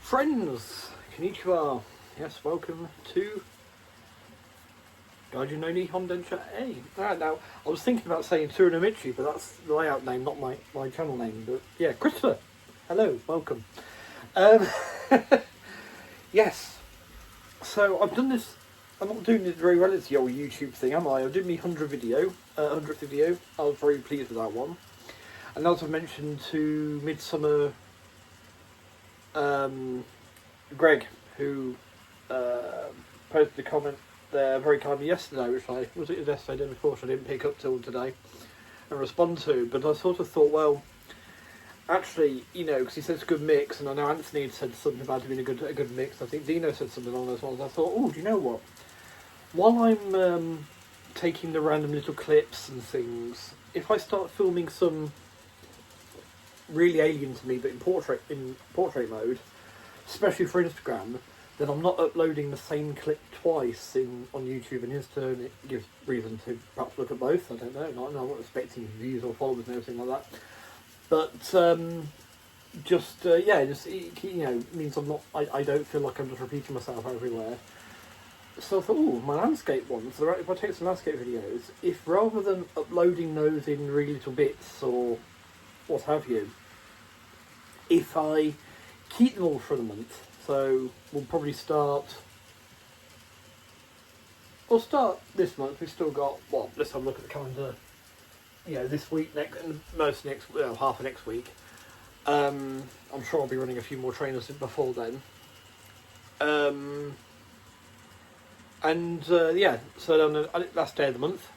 Friends, konnichiwa. Yes, welcome to Gaijin no Nihon Densha A. Now, I was thinking about saying Tsurunomichi, but that's the layout name, not my channel name. But yeah, Christopher, hello, welcome. Yes, so I've done this. I'm not doing this very well as the old YouTube thing, am I? I did my 100th video. I was very pleased with that one. And as I mentioned to Midsummer Greg, who posted a comment there very kindly yesterday, which was it yesterday, day before, so I didn't pick up till today and respond to. But I sort of thought, well, actually, you know, because he said it's a good mix, and I know Anthony had said something about it being a good mix. I think Dino said something along those lines. I thought, oh, do you know what? While I'm taking the random little clips and things, if I start filming some really alien to me, but in portrait mode, especially for Instagram, then I'm not uploading the same clip twice on YouTube. In his turn, it gives reason to perhaps look at both. I don't know. I'm not expecting views or followers and everything like that. But just you know, means I'm not. I don't feel like I'm just repeating myself everywhere. So I thought, oh, my landscape ones. So if I take some landscape videos, if rather than uploading those in really little bits or what have you, if I keep them all for the month, so we'll probably we'll start this month. We've still got, well, let's have a look at the calendar. You know, this week, half of next week. I'm sure I'll be running a few more trainers before then. So on the last day of the month,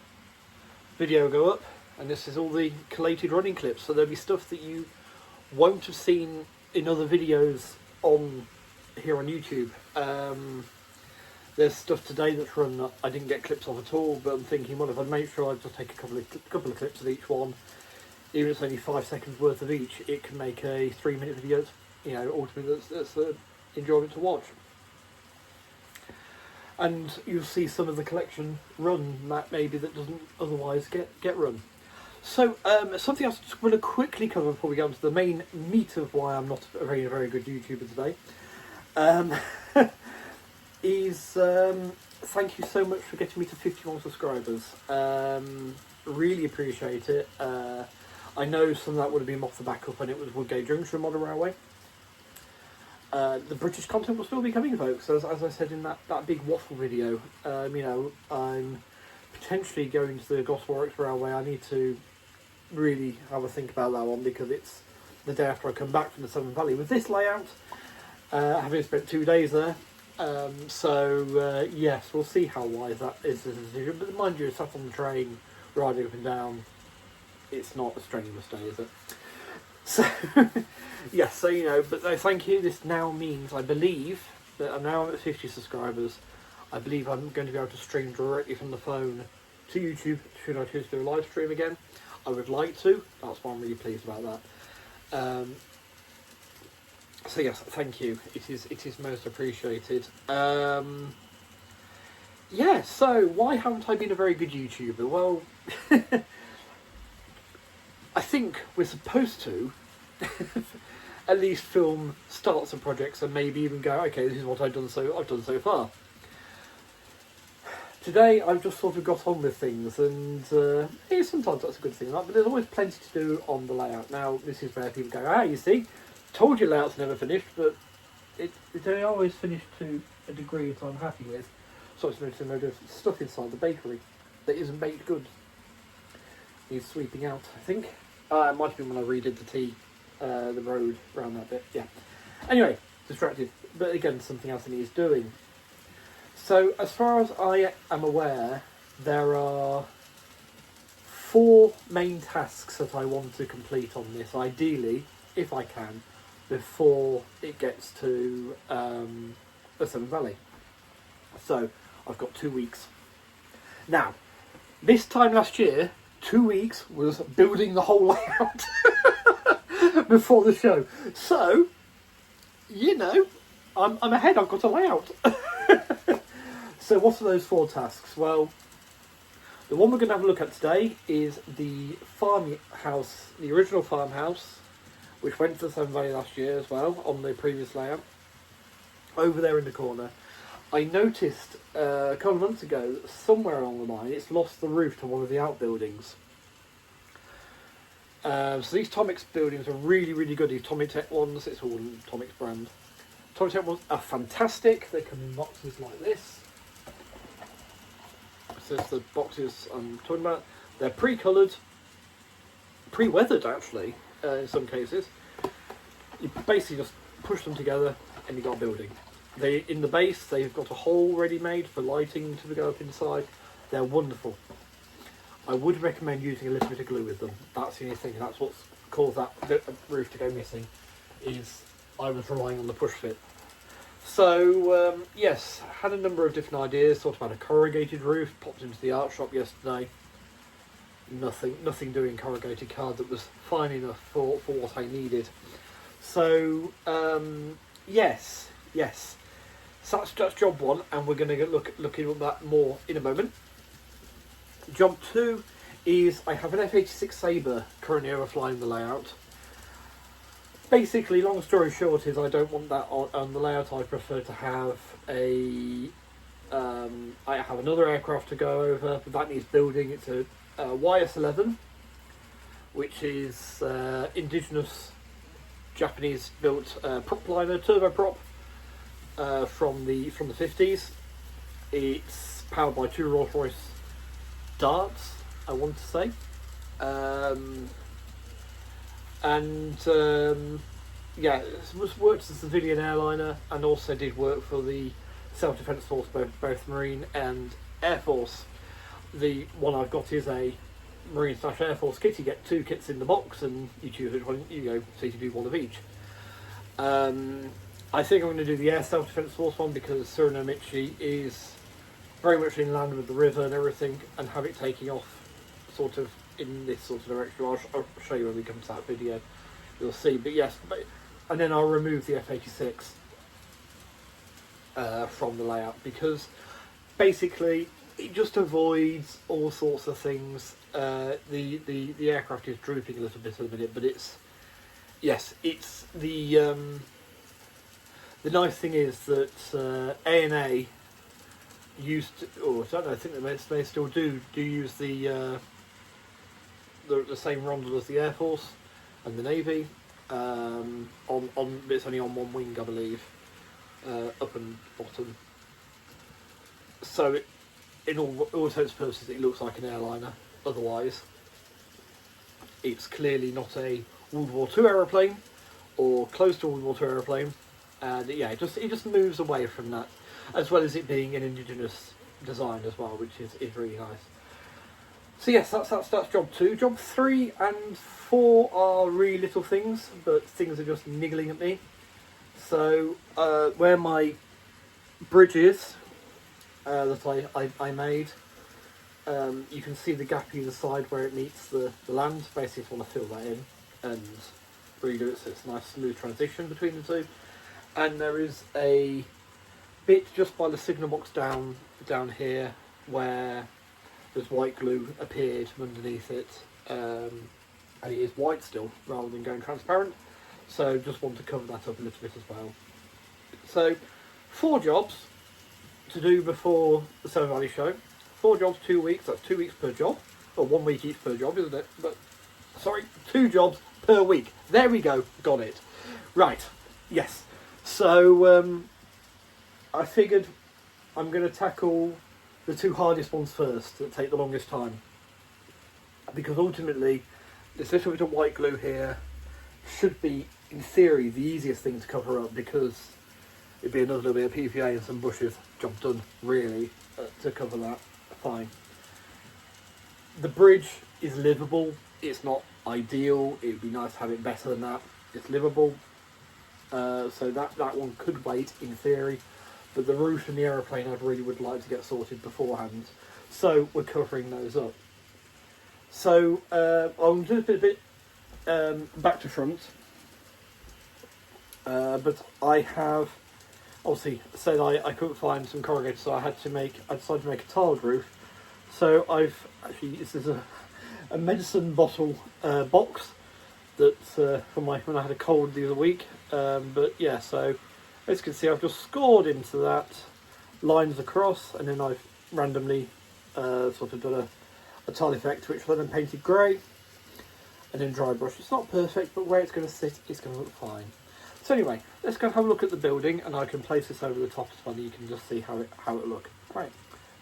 video will go up, and this is all the collated running clips. So there'll be stuff that you won't have seen in other videos here on YouTube. There's stuff today that's run that I didn't get clips of at all, but I'm thinking, well, if I make sure I just take a couple of clips of each one, even if it's only 5 seconds worth of each, it can make a 3-minute video. You know, ultimately that's enjoyment to watch. And you'll see some of the collection run maybe that doesn't otherwise get run. So something else I'm going to quickly cover before we get on to the main meat of why I'm not a very, very good YouTuber today, is thank you so much for getting me to 51 subscribers. Really appreciate it. I know some of that would have been off the back up when it was Woodgate Junction Model Railway. The British content will still be coming, folks. As I said in that big waffle video, you know, I'm potentially going to the Gloucester Warwick Railway. I need to really have a think about that one, because it's the day after I come back from the Severn Valley with this layout, having spent 2 days there. Yes, we'll see how wise that is as a decision. But mind you, sat on the train, riding up and down, it's not a strenuous day, is it? So, yes, so you know, but thank you. This now means, I believe, that I'm now at 50 subscribers. I believe I'm going to be able to stream directly from the phone to YouTube, should I choose to do a live stream again. I would like to. That's why I'm really pleased about that. So yes, thank you. It is most appreciated. Yeah, so why haven't I been a very good YouTuber? Well, I think we're supposed to at least film starts of projects and maybe even go, okay, this is what I've done so far. Today I've just sort of got on with things, and sometimes that's a good thing, right? But there's always plenty to do on the layout. Now this is where people go, you see, told you layout's never finished, but they always finished to a degree that I'm happy with. So it's noticing there's stuff inside the bakery that isn't baked goods. Needs sweeping out, I think. It might have been when I redid the road around that bit. Yeah. Anyway, distracted. But again, something else that needs doing. So, as far as I am aware, there are 4 main tasks that I want to complete on this, ideally, if I can, before it gets to the Severn Valley. So, I've got 2 weeks. Now, this time last year, 2 weeks was building the whole layout before the show. So, you know, I'm ahead, I've got a layout. So what are those 4 tasks? Well, the one we're going to have a look at today is the farmhouse, the original farmhouse, which went to the Severn Valley last year as well, on the previous layout. over there in the corner, I noticed a couple of months ago that somewhere along the line it's lost the roof to one of the outbuildings. So these Tomix buildings are really, really good. These Tomitech ones, it's all Tomix brand. Tomitech ones are fantastic. They come in boxes like this. So it's the boxes I'm talking about. They're pre-coloured, pre-weathered actually, in some cases. You basically just push them together and you've got a building. In the base, they've got a hole ready made for lighting to go up inside. They're wonderful. I would recommend using a little bit of glue with them. That's the only thing. That's what's caused that roof to go missing. Is I was relying on the push fit. So yes, had a number of different ideas. Thought about a corrugated roof. Popped into the art shop yesterday. Nothing doing corrugated card that was fine enough for what I needed. So yes. So that's job 1, and we're going to look at that more in a moment. Job 2 is I have an F-86 Sabre currently overflying the layout. Basically, long story short, is I don't want that on the layout. I prefer to have I have another aircraft to go over, but that needs building. It's a YS-11, which is indigenous Japanese built prop liner, turboprop from the 50s. It's powered by 2 Rolls-Royce darts, I want to say, yeah, it was worked as a civilian airliner and also did work for the self-defense force, both Marine and Air Force. The one I've got is a Marine/Air Force kit. You get 2 kits in the box and you choose which one you go, so you do one of each. I think I'm going to do the Air Self-Defense Force one because Surinamichi is very much inland with the river and everything, and have it taking off sort of in this sort of direction. I'll show you when we come to that video, you'll see. But yes, and then I'll remove the F-86 from the layout because basically it just avoids all sorts of things. The aircraft is drooping a little bit at the minute, but it's the nice thing is that A&A used to, or I don't know, I think they still do use the same rondel as the Air Force and the Navy. It's only on one wing, I believe, up and bottom. So in all intents and purposes, it looks like an airliner. Otherwise, it's clearly not a World War II aeroplane or close to a World War II aeroplane. And yeah, it just moves away from that, as well as it being an indigenous design as well, which is really nice. So yes, that's job 2. Job 3 and 4 are really little things, but things are just niggling at me. So where my bridge is that I made, you can see the gap either side where it meets the land. Basically, I want to fill that in and redo it so it's a nice smooth transition between the two. And there is a bit just by the signal box down here where there's white glue appeared underneath it, and it is white still rather than going transparent, so just want to cover that up a little bit as well. So 4 jobs to do before the Severn Valley show. 4 jobs, 2 weeks, that's 2 weeks per job, or 1 week each per job, isn't it? But sorry, 2 jobs per week. There we go, got it. Right, yes. So I figured I'm going to tackle the 2 hardest ones first that take the longest time, because ultimately this little bit of white glue here should be, in theory, the easiest thing to cover up, because it'd be another little bit of PVA and some bushes. Job done, really, to cover that. Fine. The bridge is livable. It's not ideal. It'd be nice to have it better than that. It's livable. So that one could wait in theory, but the roof and the aeroplane I really would like to get sorted beforehand. So we're covering those up. So I'll do a bit back to front, but I have obviously said I couldn't find some corrugated, so I decided to make a tiled roof. So this is a medicine bottle box that from when I had a cold the other week. But yeah, so As you can see, I've just scored into that lines across, and then I've randomly sort of done a tile effect, which then painted grey, and then dry brush. It's not perfect, but where it's going to sit, it's going to look fine. So anyway, let's go have a look at the building, and I can place this over the top as well. You can just see how it look. Right,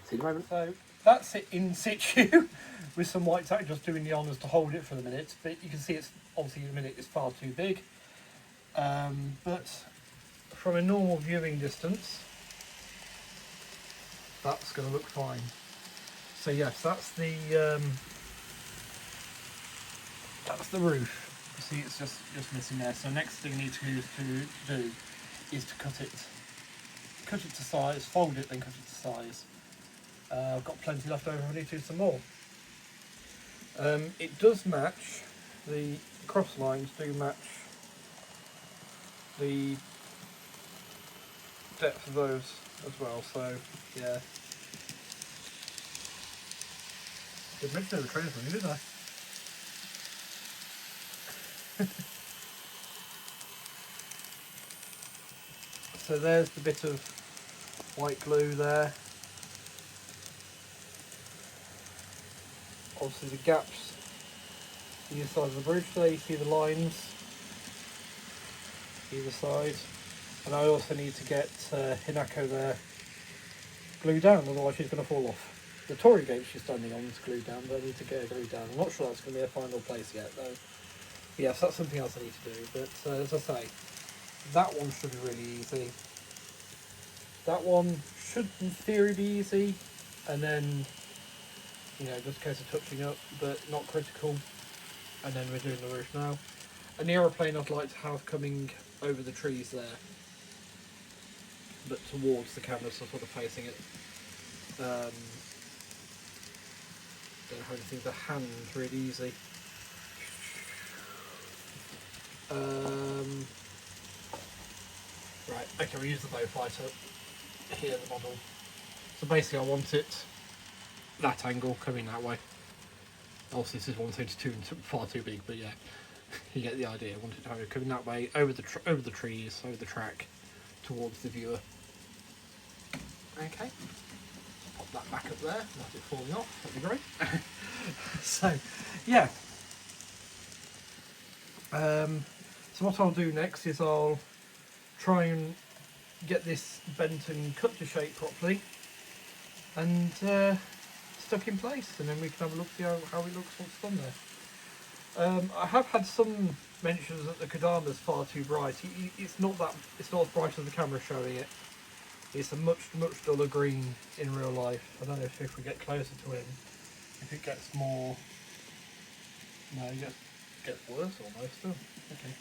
see you in a moment. So that's it in situ, with some white tack just doing the honours to hold it for the minute. But you can see it's obviously in a minute it's far too big. But from a normal viewing distance, that's going to look fine. So yes, that's the roof. You see, it's just missing there. So next thing I need to do is to cut it to size, fold it, then cut it to size. I've got plenty left over. I need to do some more. It does match, the cross lines do match the depth of those as well. So yeah. Didn't mention they were trainers on you, did I? So there's the bit of white glue there. Obviously the gaps either side of the bridge there, you see the lines either side. And I also need to get Hinako there glued down, otherwise she's going to fall off. The Tory gate she's standing on is glued down, but I need to get her glued down. I'm not sure that's going to be a final place yet though. Yes, that's something else I need to do, but as I say, that one should be really easy. That one should in theory be easy, and then, you know, just a case of touching up, but not critical. And then we're doing the roof now. And the aeroplane I'd like to have coming over the trees there, but towards the camera, so sort of facing it. Don't have anything to hand really easy. Right, okay, we'll use the bow fighter here, the model. So basically I want it that angle coming that way. Obviously this is 132 and far too big, but yeah, you get the idea. I want it to have it coming that way, over the trees, over the track, towards the viewer. Okay, pop that back up there, without it falling off, that'd be great. So, yeah. So what I'll do next is I'll try and get this bent and cut to shape properly, and stuck in place, and then we can have a look, see how it looks once it's done there. I have had some mentions that the Kodama's far too bright. It's not as bright as the camera showing it. It's a much duller green in real life. I don't know if we get closer to him, if it gets more. No, it gets worse almost. Oh, okay.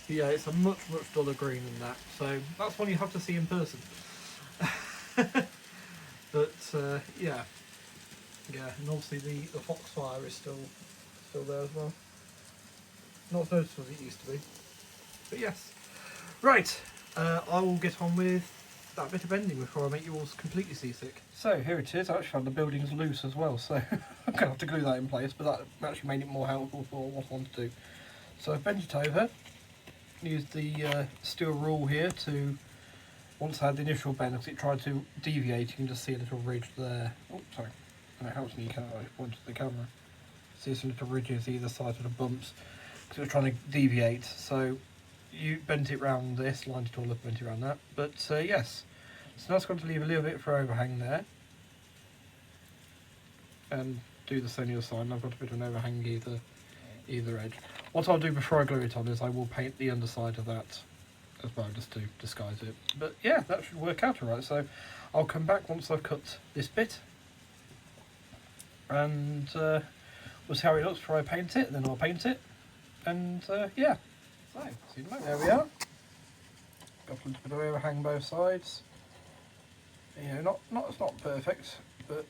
But yeah, it's a much duller green than that. So that's one you have to see in person. But yeah, and obviously the foxfire is still there as well. Not as noticeable as it used to be. But yes, right. I will get on with that bit of bending before I make you all completely seasick. So here it is. I actually found the building's loose as well, so I'm gonna have to glue that in place. But that actually made it more helpful for what I want to do. So I've bent it over. Used the steel rule here to, once I had the initial bend, because it tried to deviate, you can just see a little ridge there. Oh, sorry. And it helps me, you can't point to the camera. See some little ridges either side of the bumps, because it was trying to deviate. So you bent it round this, lined it all up, bent it around that. But yes, so now it's going to leave a little bit for overhang there. And do the same the other side, and I've got a bit of an overhang either edge. What I'll do before I glue it on is I will paint the underside of that as well, just to disguise it. But yeah, that should work out alright. So I'll come back once I've cut this bit, and we'll see how it looks before I paint it, then I'll paint it, and yeah. So, see you later. There we are. Got a little bit of overhang both sides. You know, it's not perfect, but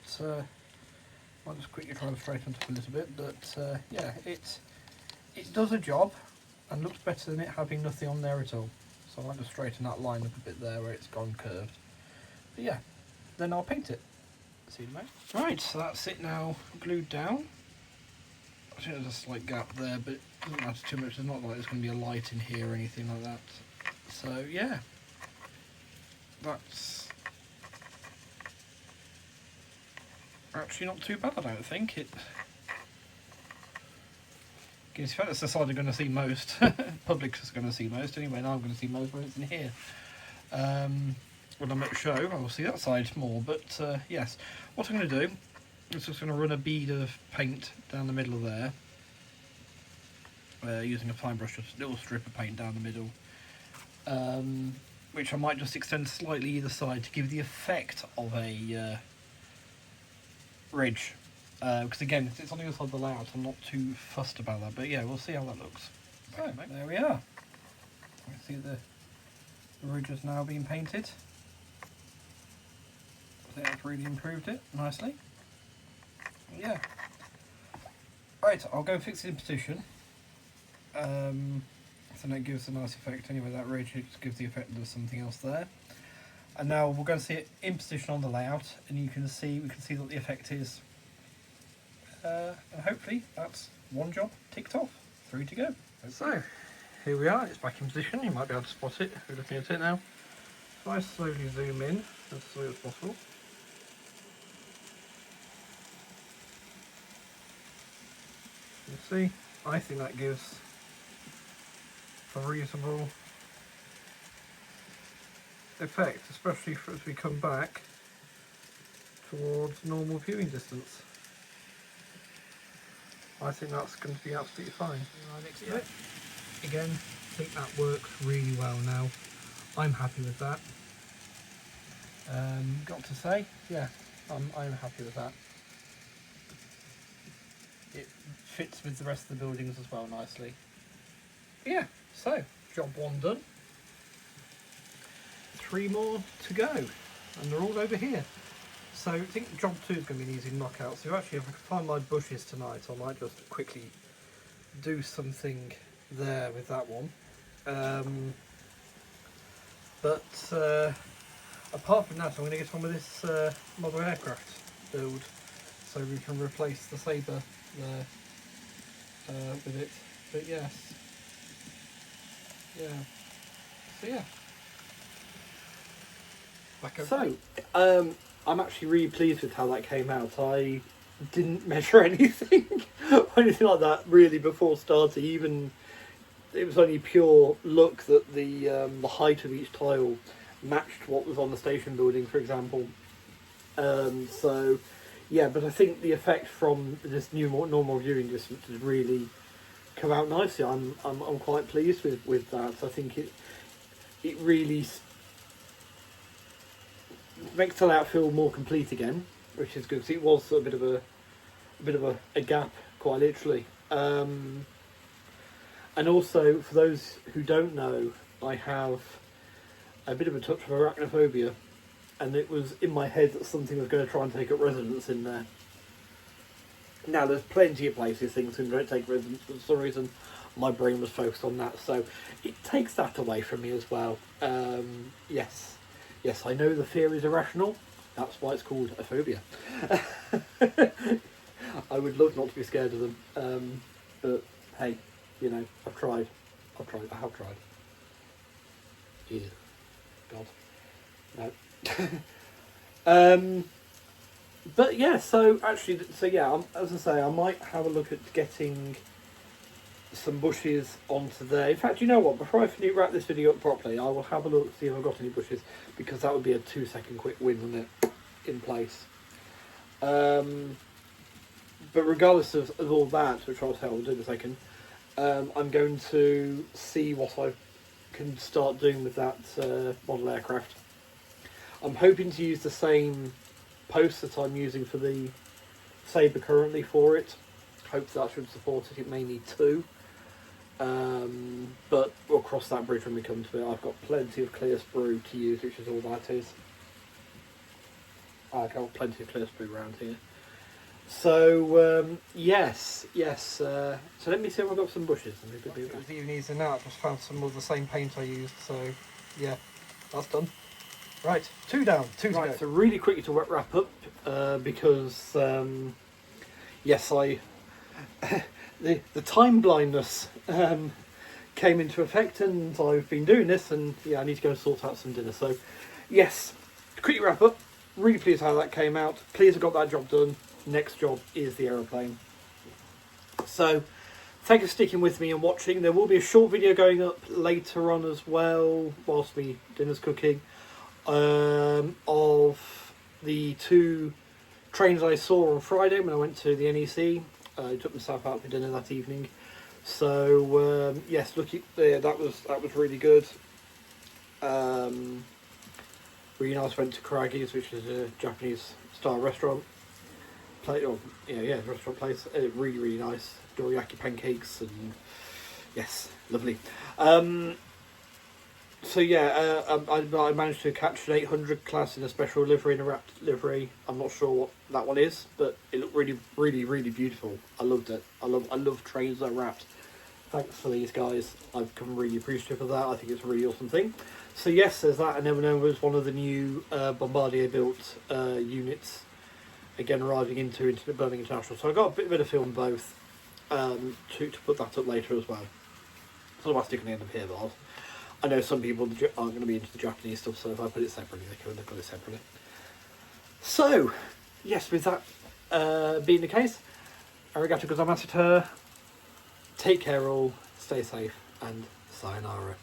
I'll just quickly try and straighten it up a little bit. But yeah, it does a job and looks better than it having nothing on there at all. So I'll just straighten that line up a bit there where it's gone curved. But yeah, then I'll paint it. See you later. Right, so that's it now glued down. I think there's a slight gap there, but it doesn't matter too much. It's not like there's going to be a light in here or anything like that. So yeah, that's actually not too bad, I don't think. It gives you that's the side I'm going to see most. Public's going to see most anyway, and I'm going to see most when it's in here. When I'm at show, I'll see that side more, but yes. What I'm going to do is just going to run a bead of paint down the middle of there. Using a fine brush, just a little strip of paint down the middle. Which I might just extend slightly either side to give the effect of a ridge. Because again, if it's on the other side of the layout, I'm not too fussed about that. But yeah, we'll see how that looks. So, there we are. You see the ridge has now been painted. I think that's really improved it nicely. Yeah. Right, I'll go fix it in position. So that gives a nice effect anyway, that ridge just gives the effect of something else there. And now we're going to see it in position on the layout, and we can see what the effect is. And hopefully that's one job ticked off, 3 to go. So, here we are, it's back in position, you might be able to spot it if you're looking at it now. If I slowly zoom in as slowly as possible. You see, I think that gives a reasonable effect, especially as we come back towards normal viewing distance. I think that's going to be absolutely fine. Next to it. Again, I think that works really well now. I'm happy with that. Got to say, yeah, I'm happy with that. It fits with the rest of the buildings as well nicely. Yeah, so job 1 done. 3 more to go, and they're all over here. So I think job 2 is going to be an easy knockout. So actually, if I can find my bushes tonight, I might just quickly do something there with that one. Apart from that, I'm going to get on with this model aircraft build, so we can replace the Sabre there with it. But yes, yeah. So yeah. So, I'm actually really pleased with how that came out. I didn't measure anything or anything like that really before starting. Even it was only pure luck that the height of each tile matched what was on the station building, for example. So, yeah, but I think the effect from this new normal viewing distance has really come out nicely. I'm quite pleased with that. I think it really makes the layout feel more complete again, which is good because it was a bit of a gap, quite literally. And also, for those who don't know, I have a bit of a touch of arachnophobia, and it was in my head that something was going to try and take up residence in there. Now, there's plenty of places things can take residence, but for some reason my brain was focused on that, so it takes that away from me as well. Yes, I know the fear is irrational. That's why it's called a phobia. I would love not to be scared of them. But hey, you know, I have tried. Ew. God. No. But yeah, so actually, as I say, I might have a look at getting some bushes onto there. In fact, you know what? Before I wrap this video up properly, I will have a look, see if I've got any bushes, because that would be a 2-second quick win, wouldn't it? In place. But regardless of all that, which I'll do in a second, I'm going to see what I can start doing with that model aircraft. I'm hoping to use the same post that I'm using for the Sabre currently for it. Hope that should support it. It may need 2. But we'll cross that bridge when we come to it. I've got plenty of clear sprue to use, which is all that is. I've got plenty of clear sprue around here. So, yes. So let me see if I've got some bushes. It was even easier now. I just found some of the same paint I used. So, yeah, that's done. Right, 2 down, 2 to go. So really quickly to wrap up, because, yes, the time blindness came into effect, and I've been doing this, and yeah, I need to go and sort out some dinner. So, yes, quick wrap up. Really pleased how that came out. Pleased I got that job done. Next job is the aeroplane. So, thank you for sticking with me and watching. There will be a short video going up later on as well, whilst me dinner's cooking, of the 2 trains I saw on Friday when I went to the NEC. I took myself out for dinner that evening. So yes, that was really good. Really nice. Went to Karagi's, which is a Japanese style restaurant. Restaurant place. Really nice. Dorayaki pancakes and yes, lovely. So yeah, I managed to catch an 800 class in a special livery, in a wrapped livery. I'm not sure what that one is, but it looked really beautiful. I loved it. I love trains that are wrapped. Thanks for these guys. I've become really appreciative of that. I think it's a really awesome thing. So yes, there's that, and then there was one of the new Bombardier built units again arriving into Birmingham International. So I got a bit of film both to put that up later as well. So I might stick on the end of here, but I know some people aren't going to be into the Japanese stuff, so if I put it separately, they can look at it separately. So, yes, with that being the case, arigato gozaimasu. Take care all, stay safe, and sayonara.